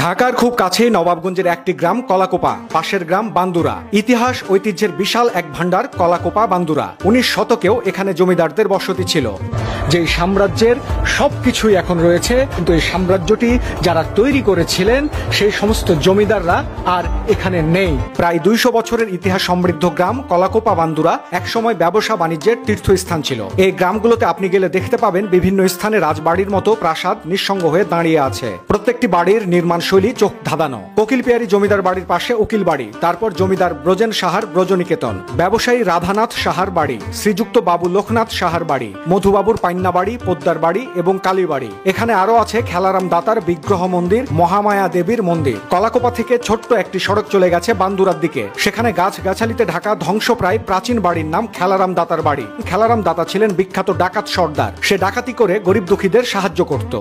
ঢাকার খুব কাছেই নবাবগঞ্জের একটি গ্রাম কলাকোপা, পাশের গ্রাম বান্দুরা। ইতিহাস ঐতিহ্যের বিশাল এক ভান্ডার কলাকোপা বান্দুরা। 19 শতকেও এখানে জমিদারদের বসতি ছিল। যেই সাম্রাজ্যের সবকিছুই এখন রয়েছে, কিন্তু এই সাম্রাজ্যটি যারা তৈরি করেছিলেন সেই সমস্ত জমিদাররা আর এখানে নেই। প্রায় 200 বছরের ইতিহাস সমৃদ্ধ গ্রাম কলাকোপা বান্দুরা একসময় ব্যবসা বাণিজ্যের তীর্থস্থান ছিল। এই গ্রামগুলোতে আপনি গেলে দেখতে পাবেন বিভিন্ন স্থানে রাজবাড়ির মতো প্রাসাদ নিঃসঙ্গ হয়ে দাঁড়িয়ে আছে। প্রত্যেকটি বাড়ির নির্মাণ শৈলী চোখ ধাঁধানো। কোকিল পিয়ারি জমিদার বাড়ির পাশে উকিল বাড়ি, তারপর জমিদার ব্রজেন সাহার ব্রজনিকেতন, ব্যবসায়ী রাধানাথ সাহার বাড়ি, শ্রীযুক্ত বাবু লোকনাথ সাহার বাড়ি, মধুবাবুর পাইন্না বাড়ি, পোদ্দার বাড়ি এবং কালী বাড়ি। এখানে আরো আছে খেলারাম দাতার বিগ্রহ মন্দির, মহামায়া দেবীর মন্দির। কলাকোপা থেকে ছোট্ট একটি সড়ক চলে গেছে বান্দুরার দিকে। সেখানে গাছগাছালিতে ঢাকা ধ্বংসপ্রায় প্রাচীন বাড়ির নাম খেলারাম দাতার বাড়ি। খেলারাম দাতা ছিলেন বিখ্যাত ডাকাত সর্দার। সে ডাকাতি করে গরিব দুঃখীদের সাহায্য করত।